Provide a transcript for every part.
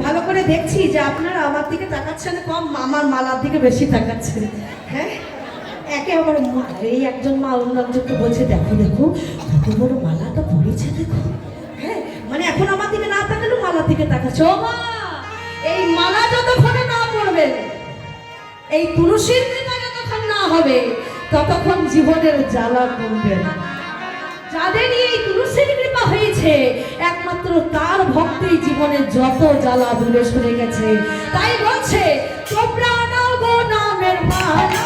ভালো করে দেখছি যে আপনারা আমার দিকে তাকাচ্ছেন কম, আমার মালার দিকে বেশি তাকাচ্ছেন। হ্যাঁ, একে আমার এই একজন মা অন্য একজনকে বলছে দেখো দেখো কত বড় মালাটা পড়েছে দেখো। হ্যাঁ, মানে এখন আমার দিকে না তাকালেও মালার দিকে তাকাচ্ছে। ও মা, এই মালা যতক্ষণে না পড়বেন, এই তুলসীর কৃপা যতক্ষণ না হবে, ততক্ষণ জীবনের জ্বালা কমবে না। যাদের এই তুলসীর কৃপা হয়েছে, একমাত্র তার ভক্তি জীবনের যত জ্বালা দূরে সরে গেছে। তাই বলছে তোমরা নাও গো নামের মালা,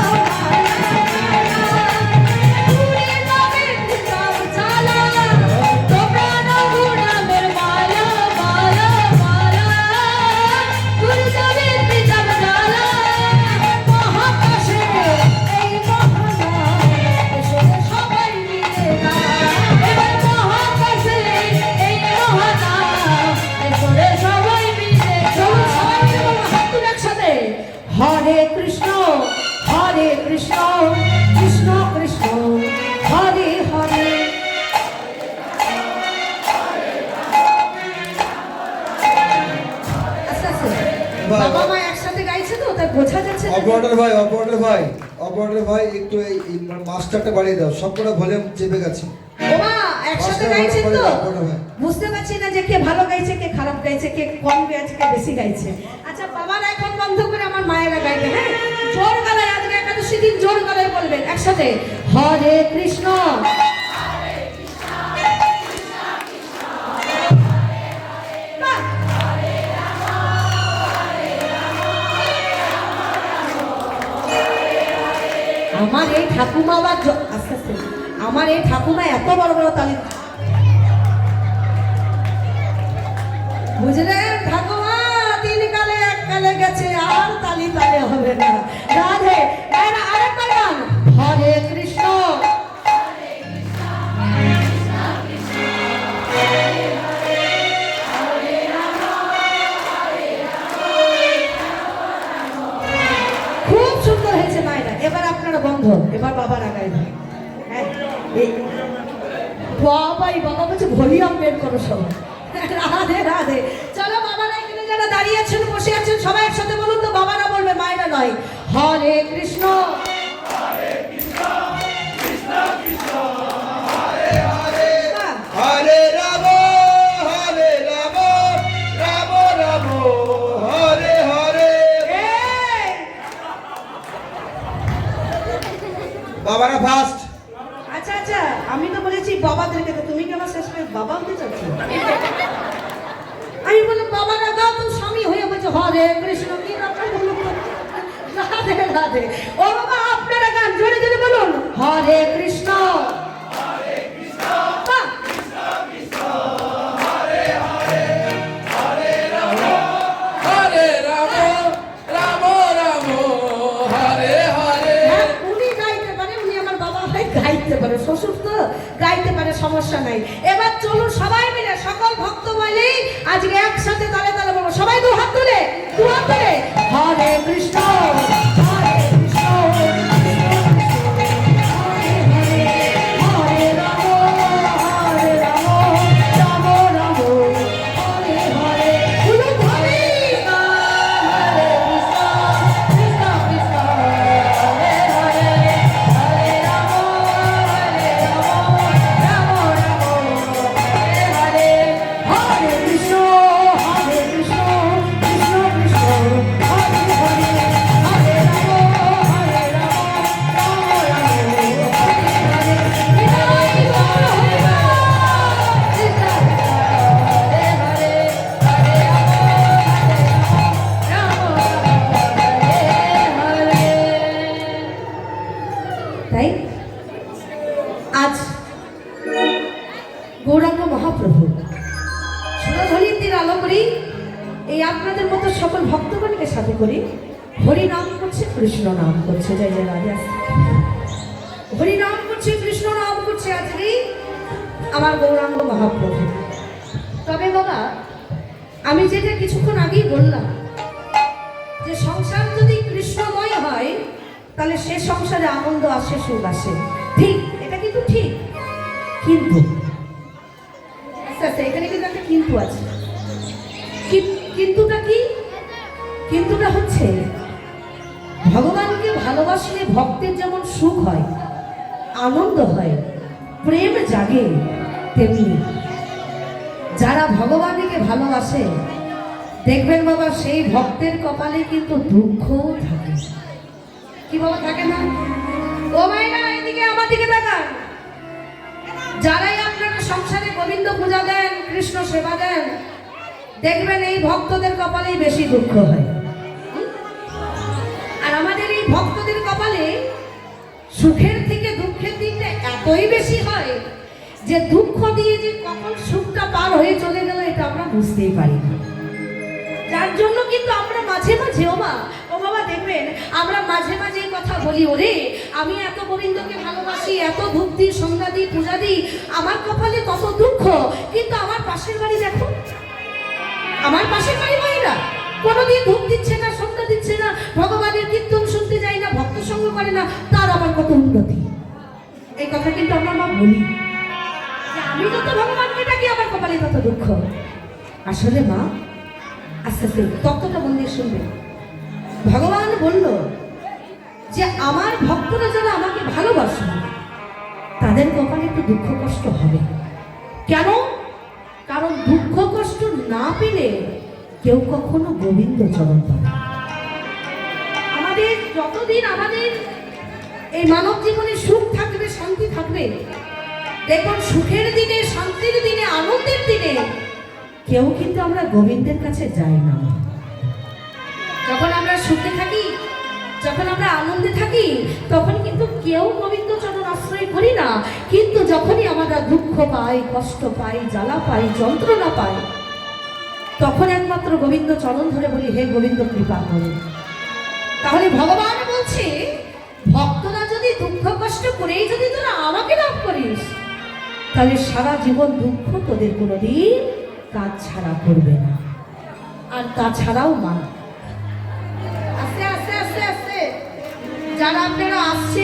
হরে কৃষ্ণ হরে কৃষ্ণ কৃষ্ণ কৃষ্ণ হরে হরে। আচ্ছা আচ্ছা, বাবা মা একসাথে গাইছে তো, তাই বোঝা যাচ্ছে। অপারেটর ভাই একটু এই মাস্টারটা বাড়িয়ে দাও, সবকটা ভলিউম চেপে গেছে। ওমা একসাথে গাইছে তো, বুঝতে পারছি না যে কে ভালো গাইছে, কে খারাপ গাইছে, কে কম গাইছে, কে বেশি গাইছে। আচ্ছা, বাবারা এখন বন্ধ করে আমার মায়েরা গাইবে। হ্যাঁ, জোর গলায়, আজকে একাদশী দিন জোর গলায় বলবেন একসাথে হরে কৃষ্ণ আমার এই ঠাকুমা আবার আস্তে আস্তে, আমার এই ঠাকুমা এত বড় বড় তালি, বুঝলেন ঠাকুমা, তিন কালে এক কালে গেছে, আর তালি তালে হবে না। রাধে আরেকবার গান, হরে কৃষ্ণ খুব সুন্দর হয়েছে মায়েরা। এবার আপনারা বন্ধ, এবার বাবারা গাইবে। হ্যাঁ, বাবাই বাবা বলছে ভলিউম বের করো সবাই। রাধে রাধে। চলো বাবারা এখানে যারা দাঁড়িয়ে আছেন বসে আছেন সবাই একসাথে বলুন তো, বাবারা বলবে মায়েরা নয়। হরে কৃষ্ণ হরে কৃষ্ণ কৃষ্ণ কৃষ্ণ হরে হরে হরে রাম রাম রাম হরে হরে। বাবারা ফার্স্ট। আচ্ছা আচ্ছা, আমি তো বলেছি বাবাদেরকে, তো তুমি কি আমার শেষ করে বাবা হতে চাচ্ছ? আমি বললাম বাবারা দাও, তো স্বামী হয়ে বলছে হরে কৃষ্ণ কি ব্যাপার বললো? রাধে রাধে। ও বাবা আপনারা গান জোরে জোরে বলুন, হরে কৃষ্ণ হরে কৃষ্ণ বাহ! কৃষ্ণ কৃষ্ণ হরে হরে হরে রাম রাম রাম হরে হরে। হ্যাঁ, উনি গাইতে পারে, উনি আমার বাবা হয়, গাইতে পারে, শ্বশুর তো গাইতে পারে, সমস্যা নাই। এবার চলুন সবাই মিলে সকল ভক্ত বলি আজকে একসাথে তালে তালে বলবো, সবাই দু হাত তুলে হরে কৃষ্ণ হরে কৃষ্ণ হরে রাম হরে রাম রাম রাম হরে হরে। বলুন হরে হরে কৃষ্ণ কৃষ্ণ কৃষ্ণ হরে হরে হরে রাম রাম রাম হরে হরে। হরে কৃষ্ণ হরে কৃষ্ণ কৃষ্ণ কৃষ্ণ হরে হরে হরে রাম রাম রাম হরে হরে। বিদায় গৌর হরে কৃষ্ণ হরে হরে হরে রাম রাম হরে হরে। তাই আজ গৌরাঙ্গ মহাপ্রভু সুরধরিত্রীর আলো করি, এই আপনাদের মতো সকল ভক্তগণকে সাথে করি, হরি নাম করছে কৃষ্ণ নাম করছে, জয় জয় রাধে। হরি নাম করছে কৃষ্ণ নাম করছে আজকে আমার গৌরাঙ্গ মহাপ্রভু। তবে বাবা, আমি যেটা কিছুক্ষণ আগেই বললাম যে সংসার যদি কৃষ্ণময় হয় তাহলে সে সংসারে আনন্দ আসে, সুখ আসে, ঠিক, এটা কিন্তু ঠিক। কিন্তু আচ্ছা আচ্ছা, এখানে কিন্তু একটা কিন্তু আছে। কিন্তুটা কি? কিন্তুটা হচ্ছে ভগবানকে ভালোবাসলে ভক্তের যেমন সুখ হয়, আনন্দ হয়, প্রেম জাগে, তেমনি যারা ভগবানকে ভালোবাসে দেখবেন বাবা সেই ভক্তের কপালে কিন্তু দুঃখও থাকে। কি বাবা থাকে না? ও মায়েরা এদিকে আমার দিকে তাকান। যারাই আপনারা সংসারে গোবিন্দ পূজা দেন, কৃষ্ণ সেবা দেন, দেখবেন এই ভক্তদের কপালেই বেশি দুঃখ হয়। আর আমাদের এই ভক্তদের কপালে সুখের থেকে দুঃখের দিকটা এতই বেশি হয় যে দুঃখ দিয়ে যে কখন সুখটা পার হয়ে চলে গেল এটা আমরা বুঝতেই পারি না। যার জন্য কিন্তু আমরা মাঝে মাঝে ও বাবা দেখবেন আমরা মাঝে মাঝে এই কথা বলি, ওরে আমি এত গোবিন্দকে ভালোবাসি, এত ধূপ দিই, সন্ধ্যা দিই, পূজা দিই, আমার কপালে কত দুঃখ, কিন্তু আমার পাশের বাড়ি দেখো, আমার পাশের বাড়ি মায়েরা কোনোদিন ধূপ দিচ্ছে না, সন্ধ্যা দিচ্ছে না, ভগবানের কীর্তন শুনতে যায় না, ভক্ত সঙ্গ করে না, তার আবার কত উন্নতি। এই কথা কিন্তু আমরা মা বলি যে আমি যত ভগবানকে ডাকি আমার কপালে তত দুঃখ। আসলে মা আস্তে আস্তে তত্ত্বটা মন দিয়ে শুনবেন। ভগবান বলল যে আমার ভক্তরা যারা আমাকে ভালোবাসে তাদের কপালে একটু দুঃখ কষ্ট হবে। কেন? কারণ দুঃখ কষ্ট না পেলে কেউ কখনো গোবিন্দ চরণ পাবে। আমাদের যতদিন আমাদের এই মানব জীবনে সুখ থাকবে, শান্তি থাকবে, দেখুন সুখের দিনে, শান্তির দিনে, আনন্দের দিনে কেউ কিন্তু আমরা গোবিন্দের কাছে যাই না। যখন আমরা সুখে থাকি, যখন আমরা আনন্দে থাকি, তখন কিন্তু কেউ গোবিন্দ চরণ আশ্রয় করি না। কিন্তু যখনই আমরা দুঃখ পাই, কষ্ট পাই, জ্বালা পাই, যন্ত্রণা পাই, তখন একমাত্র গোবিন্দ চরণ ধরে বলি, হে গোবিন্দ কৃপা করুন। তাহলে ভগবান বলছে ভক্তরা যদি দুঃখ কষ্ট করেই যদি তোরা আমাকে লাভ করিস, তাহলে সারা জীবন দুঃখ তোদের কোনোদিন কাজ ছাড়া করবে না। আর তাছাড়াও মান আস্তে আস্তে আস্তে আস্তে যারা আপনারা আসছে